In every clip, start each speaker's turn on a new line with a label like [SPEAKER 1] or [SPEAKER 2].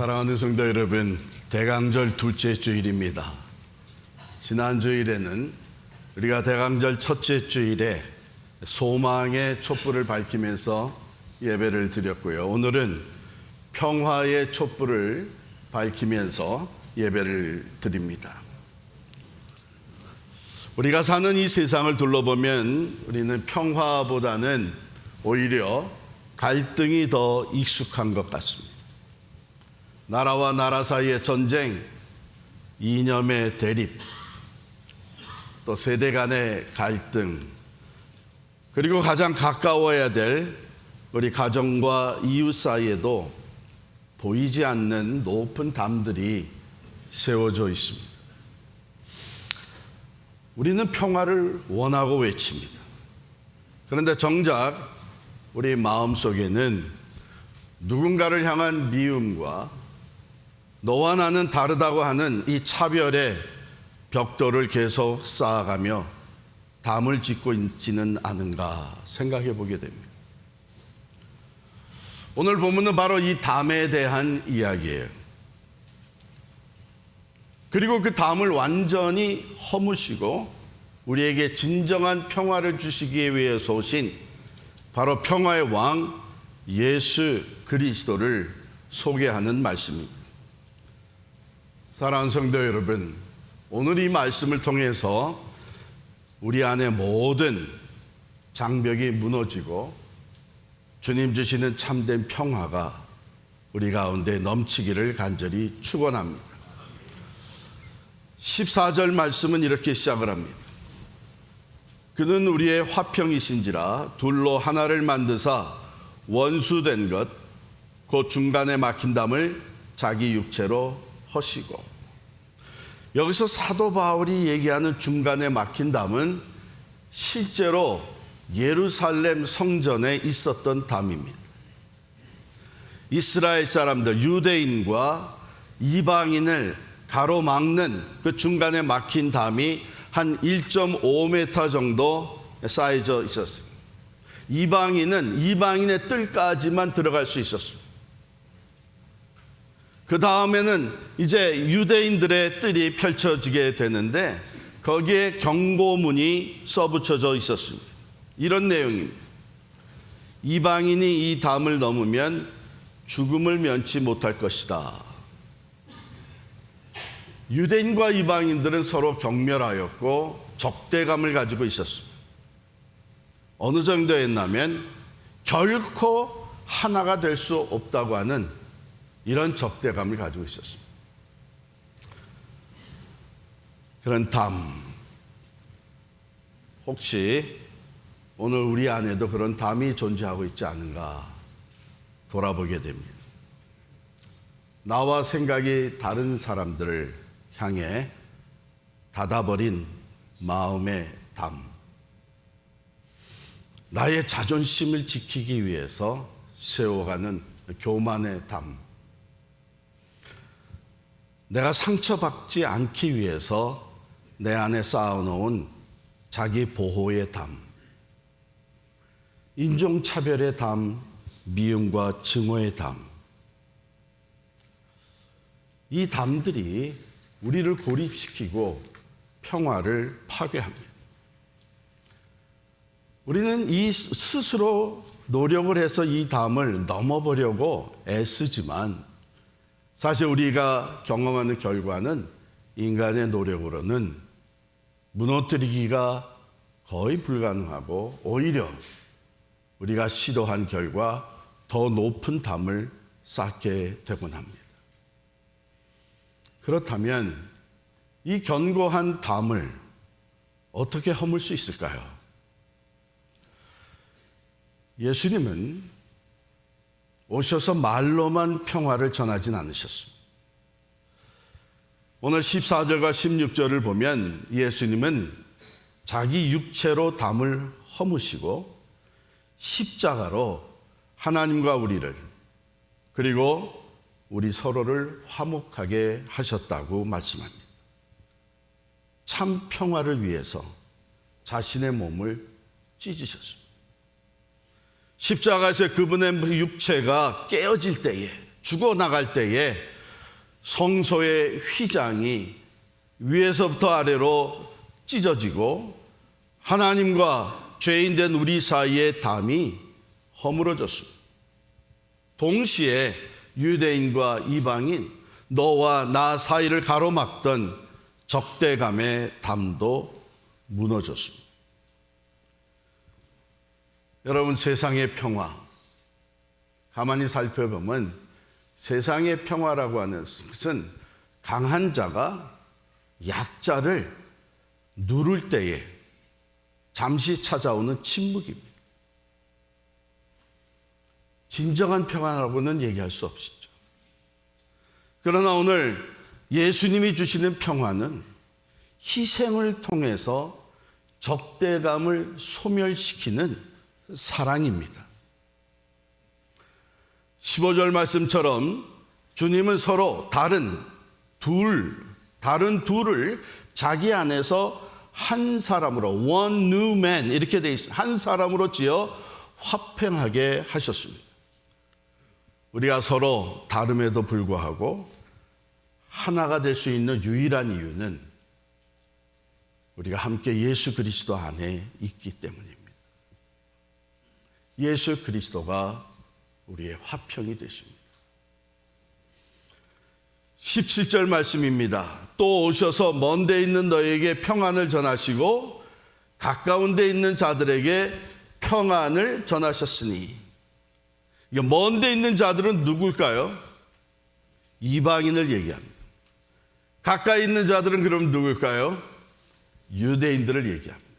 [SPEAKER 1] 사랑하는 성도 여러분, 대강절 둘째 주일입니다. 지난 주일에는 우리가 대강절 첫째 주일에 소망의 촛불을 밝히면서 예배를 드렸고요. 오늘은 평화의 촛불을 밝히면서 예배를 드립니다. 우리가 사는 이 세상을 둘러보면 우리는 평화보다는 오히려 갈등이 더 익숙한 것 같습니다. 나라와 나라 사이의 전쟁, 이념의 대립, 또 세대 간의 갈등, 그리고 가장 가까워야 될 우리 가정과 이웃 사이에도 보이지 않는 높은 담들이 세워져 있습니다. 우리는 평화를 원하고 외칩니다. 그런데 정작 우리 마음속에는 누군가를 향한 미움과 너와 나는 다르다고 하는 이 차별의 벽돌을 계속 쌓아가며 담을 짓고 있지는 않은가 생각해 보게 됩니다. 오늘 본문은 바로 이 담에 대한 이야기예요. 그리고 그 담을 완전히 허무시고 우리에게 진정한 평화를 주시기 위해서 오신 바로 평화의 왕 예수 그리스도를 소개하는 말씀입니다. 사랑하는 성도 여러분, 오늘 이 말씀을 통해서 우리 안에 모든 장벽이 무너지고 주님 주시는 참된 평화가 우리 가운데 넘치기를 간절히 축원합니다. 14절 말씀은 이렇게 시작을 합니다. 그는 우리의 화평이신지라 둘로 하나를 만드사 원수된 것 곧 중간에 막힌 담을 자기 육체로 허시고. 여기서 사도 바울이 얘기하는 중간에 막힌 담은 실제로 예루살렘 성전에 있었던 담입니다. 이스라엘 사람들, 유대인과 이방인을 가로막는 그 중간에 막힌 담이 한 1.5m 정도 쌓여져 있었습니다. 이방인은 이방인의 뜰까지만 들어갈 수 있었습니다. 그 다음에는 이제 유대인들의 뜰이 펼쳐지게 되는데 거기에 경고문이 써붙여져 있었습니다. 이런 내용입니다. 이방인이 이 담을 넘으면 죽음을 면치 못할 것이다. 유대인과 이방인들은 서로 경멸하였고 적대감을 가지고 있었습니다. 어느 정도였냐면 결코 하나가 될 수 없다고 하는 이런 적대감을 가지고 있었습니다. 그런 담, 혹시 오늘 우리 안에도 그런 담이 존재하고 있지 않은가 돌아보게 됩니다. 나와 생각이 다른 사람들을 향해 닫아버린 마음의 담, 나의 자존심을 지키기 위해서 세워가는 교만의 담, 내가 상처받지 않기 위해서 내 안에 쌓아놓은 자기 보호의 담, 인종차별의 담, 미움과 증오의 담, 이 담들이 우리를 고립시키고 평화를 파괴합니다. 우리는 이 스스로 노력을 해서 이 담을 넘어보려고 애쓰지만 사실 우리가 경험하는 결과는 인간의 노력으로는 무너뜨리기가 거의 불가능하고 오히려 우리가 시도한 결과 더 높은 담을 쌓게 되곤 합니다. 그렇다면 이 견고한 담을 어떻게 허물 수 있을까요? 예수님은 오셔서 말로만 평화를 전하진 않으셨습니다. 오늘 14절과 16절을 보면 예수님은 자기 육체로 담을 허무시고 십자가로 하나님과 우리를 그리고 우리 서로를 화목하게 하셨다고 말씀합니다. 참 평화를 위해서 자신의 몸을 찢으셨습니다. 십자가에서 그분의 육체가 깨어질 때에, 죽어나갈 때에 성소의 휘장이 위에서부터 아래로 찢어지고 하나님과 죄인된 우리 사이의 담이 허물어졌습니다. 동시에 유대인과 이방인, 너와 나 사이를 가로막던 적대감의 담도 무너졌습니다. 여러분, 세상의 평화, 가만히 살펴보면 세상의 평화라고 하는 것은 강한 자가 약자를 누를 때에 잠시 찾아오는 침묵입니다. 진정한 평화라고는 얘기할 수 없죠. 그러나 오늘 예수님이 주시는 평화는 희생을 통해서 적대감을 소멸시키는 사랑입니다. 15절 말씀처럼 주님은 서로 다른 둘을 자기 안에서 한 사람으로, one new man 이렇게 돼 있습니다. 한 사람으로 지어 화평하게 하셨습니다. 우리가 서로 다름에도 불구하고 하나가 될 수 있는 유일한 이유는 우리가 함께 예수 그리스도 안에 있기 때문입니다. 예수 그리스도가 우리의 화평이 되십니다. 17절 말씀입니다. 또 오셔서 먼 데 있는 너에게 평안을 전하시고 가까운 데 있는 자들에게 평안을 전하셨으니. 먼 데 있는 자들은 누굴까요? 이방인을 얘기합니다. 가까이 있는 자들은 그럼 누굴까요? 유대인들을 얘기합니다.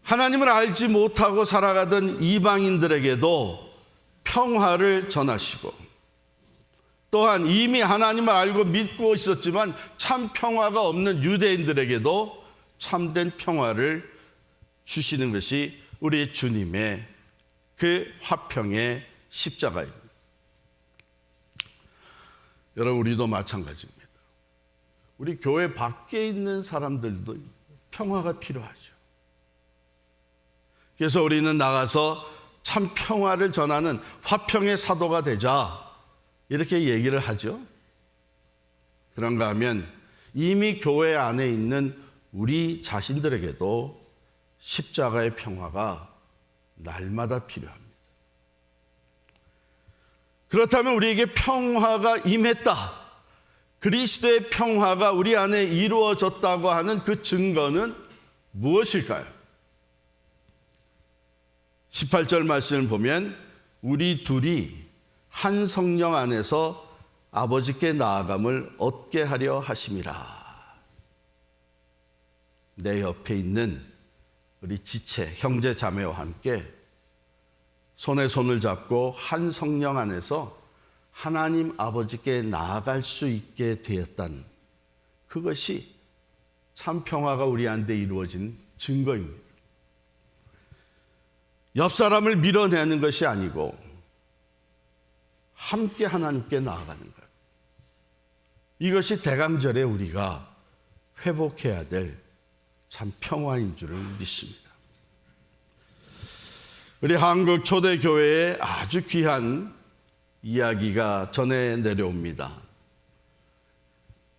[SPEAKER 1] 하나님을 알지 못하고 살아가던 이방인들에게도 평화를 전하시고, 또한 이미 하나님을 알고 믿고 있었지만 참 평화가 없는 유대인들에게도 참된 평화를 주시는 것이 우리 주님의 그 화평의 십자가입니다. 여러분, 우리도 마찬가지입니다. 우리 교회 밖에 있는 사람들도 평화가 필요하죠. 그래서 우리는 나가서 참 평화를 전하는 화평의 사도가 되자, 이렇게 얘기를 하죠. 그런가 하면 이미 교회 안에 있는 우리 자신들에게도 십자가의 평화가 날마다 필요합니다. 그렇다면 우리에게 평화가 임했다, 그리스도의 평화가 우리 안에 이루어졌다고 하는 그 증거는 무엇일까요? 18절 말씀을 보면 우리 둘이 한 성령 안에서 아버지께 나아감을 얻게 하려 하심이라. 내 옆에 있는 우리 지체, 형제 자매와 함께 손에 손을 잡고 한 성령 안에서 하나님 아버지께 나아갈 수 있게 되었다는, 그것이 참 평화가 우리 안에 이루어진 증거입니다. 옆 사람을 밀어내는 것이 아니고 함께 하나님께 나아가는 것. 이것이 대강절에 우리가 회복해야 될 참 평화인 줄을 믿습니다. 우리 한국 초대교회에 아주 귀한 이야기가 전해 내려옵니다.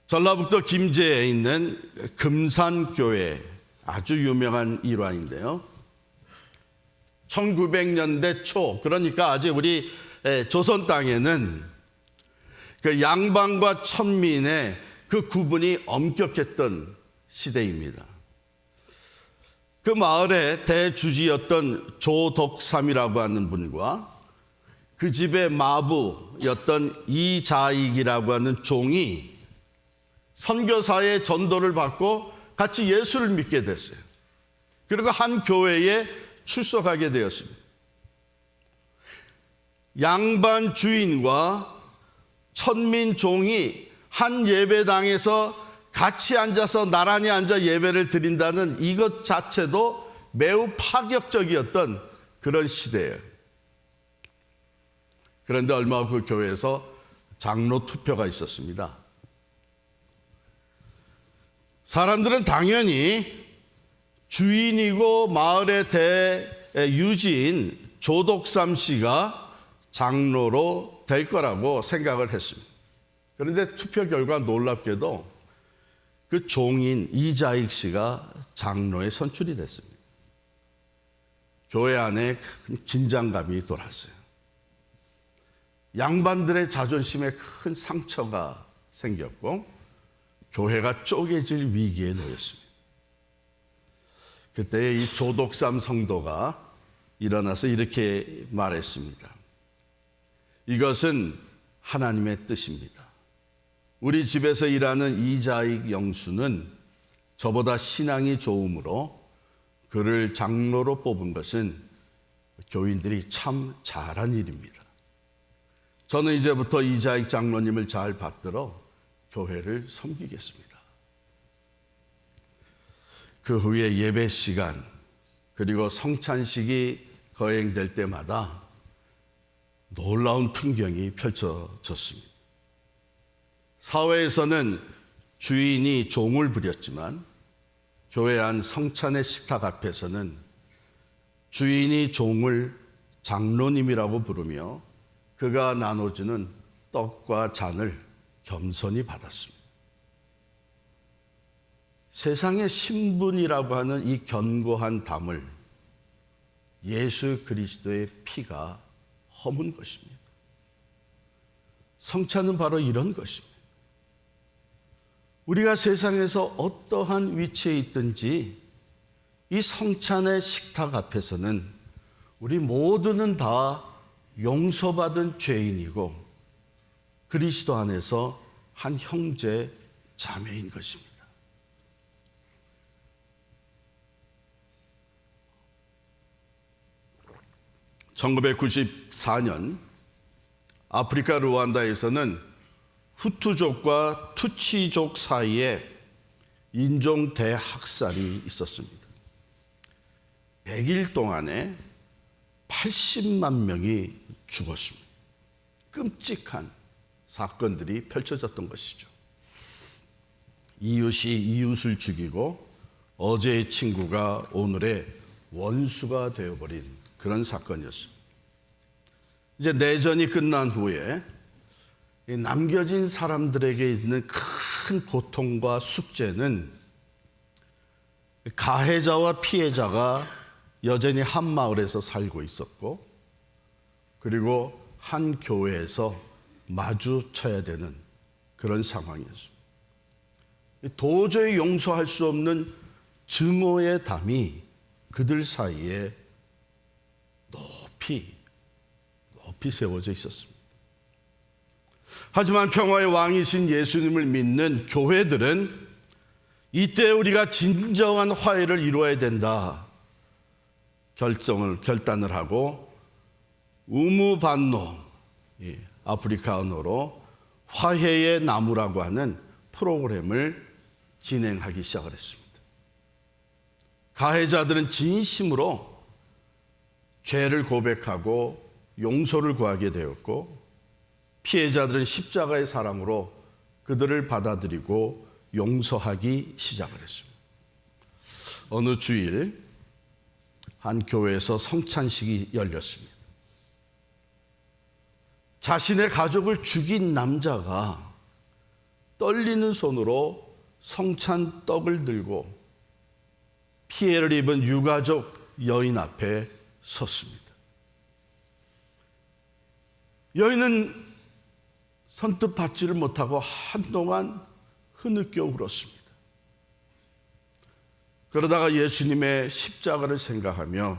[SPEAKER 1] 전라북도 김제에 있는 금산교회, 아주 유명한 일화인데요. 1900년대 초, 그러니까 아직 우리 조선 땅에는 그 양반과 천민의 그 구분이 엄격했던 시대입니다. 그 마을의 대주지였던 조덕삼이라고 하는 분과 그 집의 마부였던 이자익이라고 하는 종이 선교사의 전도를 받고 같이 예수를 믿게 됐어요. 그리고 한 교회에 출석하게 되었습니다. 양반 주인과 천민 종이 한 예배당에서 같이 앉아서 나란히 앉아 예배를 드린다는 이것 자체도 매우 파격적이었던 그런 시대예요. 그런데 얼마 후 그 교회에서 장로 투표가 있었습니다. 사람들은 당연히 주인이고 마을의 대유지인 조덕삼 씨가 장로로 될 거라고 생각을 했습니다. 그런데 투표 결과 놀랍게도 그 종인 이자익 씨가 장로에 선출이 됐습니다. 교회 안에 큰 긴장감이 돌았어요. 양반들의 자존심에 큰 상처가 생겼고 교회가 쪼개질 위기에 놓였습니다. 그때 이 조독삼 성도가 일어나서 이렇게 말했습니다. 이것은 하나님의 뜻입니다. 우리 집에서 일하는 이자익 영수는 저보다 신앙이 좋으므로 그를 장로로 뽑은 것은 교인들이 참 잘한 일입니다. 저는 이제부터 이자익 장로님을 잘 받들어 교회를 섬기겠습니다. 그 후에 예배 시간 그리고 성찬식이 거행될 때마다 놀라운 풍경이 펼쳐졌습니다. 사회에서는 주인이 종을 부렸지만 교회 안 성찬의 식탁 앞에서는 주인이 종을 장로님이라고 부르며 그가 나눠주는 떡과 잔을 겸손히 받았습니다. 세상의 신분이라고 하는 이 견고한 담을 예수 그리스도의 피가 허문 것입니다. 성찬은 바로 이런 것입니다. 우리가 세상에서 어떠한 위치에 있든지 이 성찬의 식탁 앞에서는 우리 모두는 다 용서받은 죄인이고 그리스도 안에서 한 형제 자매인 것입니다. (1994년) 아프리카 루안다에서는 후투족과 투치족 사이에 인종 대학살이 있었습니다. 100일 동안에 80만 명이 죽었습니다. 끔찍한 사건들이 펼쳐졌던 것이죠. 이웃이 이웃을 죽이고 어제의 친구가 오늘의 원수가 되어버린 그런 사건이었습니다. 이제 내전이 끝난 후에 남겨진 사람들에게 있는 큰 고통과 숙제는 가해자와 피해자가 여전히 한 마을에서 살고 있었고 그리고 한 교회에서 마주쳐야 되는 그런 상황이었습니다. 도저히 용서할 수 없는 증오의 담이 그들 사이에 높이 세워져 있었습니다. 하지만 평화의 왕이신 예수님을 믿는 교회들은 이때 우리가 진정한 화해를 이루어야 된다 결단을 하고 우무반노, 아프리카어로 화해의 나무라고 하는 프로그램을 진행하기 시작을 했습니다. 가해자들은 진심으로 죄를 고백하고 용서를 구하게 되었고 피해자들은 십자가의 사랑으로 그들을 받아들이고 용서하기 시작을 했습니다. 어느 주일 한 교회에서 성찬식이 열렸습니다. 자신의 가족을 죽인 남자가 떨리는 손으로 성찬 떡을 들고 피해를 입은 유가족 여인 앞에 섰습니다. 여인은 선뜻 받지를 못하고 한동안 흐느껴 울었습니다. 그러다가 예수님의 십자가를 생각하며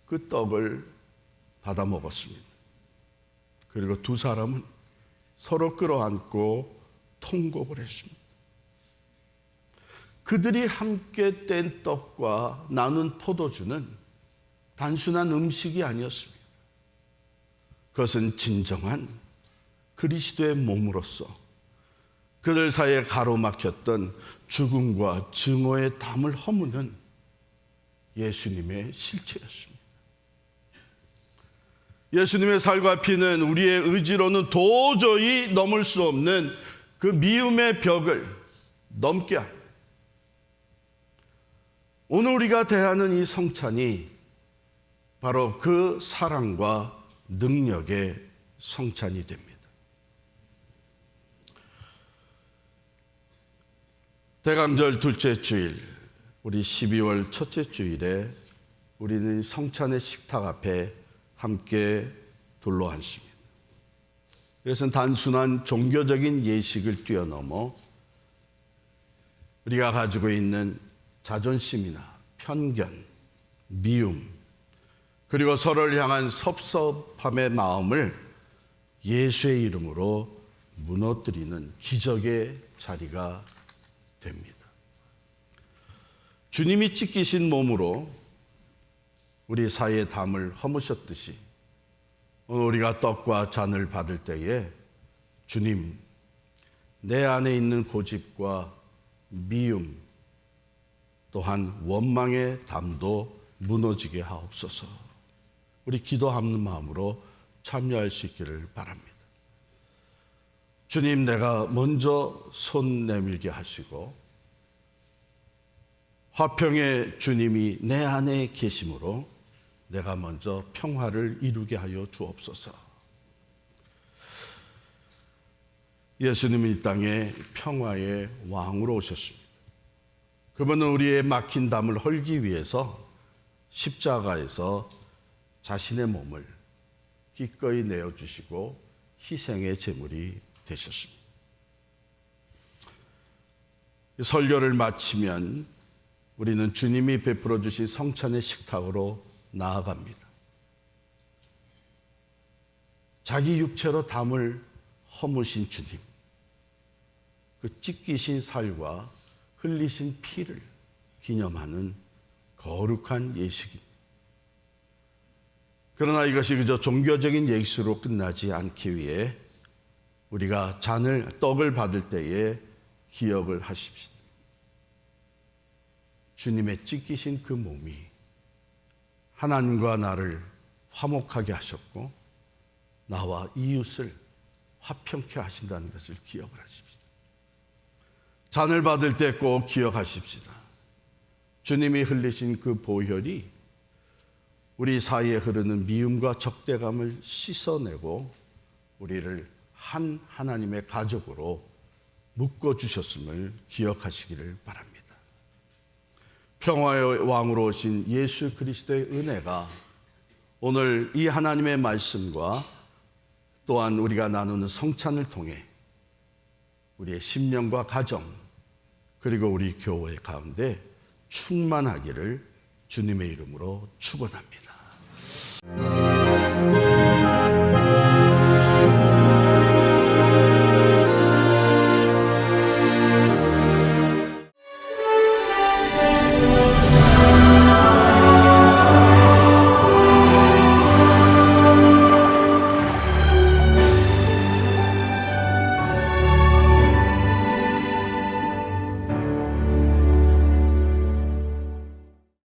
[SPEAKER 1] 그 떡을 받아 먹었습니다. 그리고 두 사람은 서로 끌어안고 통곡을 했습니다. 그들이 함께 뗀 떡과 나눈 포도주는 단순한 음식이 아니었습니다. 그것은 진정한 그리스도의 몸으로서 그들 사이에 가로막혔던 죽음과 증오의 담을 허무는 예수님의 실체였습니다. 예수님의 살과 피는 우리의 의지로는 도저히 넘을 수 없는 그 미움의 벽을 넘게 합니다. 오늘 우리가 대하는 이 성찬이 바로 그 사랑과 능력의 성찬이 됩니다. 대강절 둘째 주일, 우리 12월 첫째 주일에 우리는 성찬의 식탁 앞에 함께 둘러 앉습니다. 이것은 단순한 종교적인 예식을 뛰어넘어 우리가 가지고 있는 자존심이나 편견, 미움, 그리고 서로를 향한 섭섭함의 마음을 예수의 이름으로 무너뜨리는 기적의 자리가 됩니다. 주님이 찢기신 몸으로 우리 사이의 담을 허무셨듯이 오늘 우리가 떡과 잔을 받을 때에 주님, 내 안에 있는 고집과 미움 또한 원망의 담도 무너지게 하옵소서. 우리 기도하는 마음으로 참여할 수 있기를 바랍니다. 주님, 내가 먼저 손 내밀게 하시고 화평의 주님이 내 안에 계심으로 내가 먼저 평화를 이루게 하여 주옵소서. 예수님은 이 땅에 평화의 왕으로 오셨습니다. 그분은 우리의 막힌 담을 헐기 위해서 십자가에서 자신의 몸을 기꺼이 내어주시고 희생의 제물이 되셨습니다. 설교를 마치면 우리는 주님이 베풀어 주신 성찬의 식탁으로 나아갑니다. 자기 육체로 담을 허무신 주님, 그 찢기신 살과 흘리신 피를 기념하는 거룩한 예식입니다. 그러나 이것이 그저 종교적인 예식으로 끝나지 않기 위해 우리가 떡을 받을 때에 기억을 하십시다. 주님의 찢기신 그 몸이 하나님과 나를 화목하게 하셨고 나와 이웃을 화평케 하신다는 것을 기억을 하십시다. 잔을 받을 때 꼭 기억하십시다. 주님이 흘리신 그 보혈이 우리 사이에 흐르는 미움과 적대감을 씻어내고 우리를 한 하나님의 가족으로 묶어주셨음을 기억하시기를 바랍니다. 평화의 왕으로 오신 예수 그리스도의 은혜가 오늘 이 하나님의 말씀과 또한 우리가 나누는 성찬을 통해 우리의 심령과 가정 그리고 우리 교회 가운데 충만하기를 주님의 이름으로 축원합니다.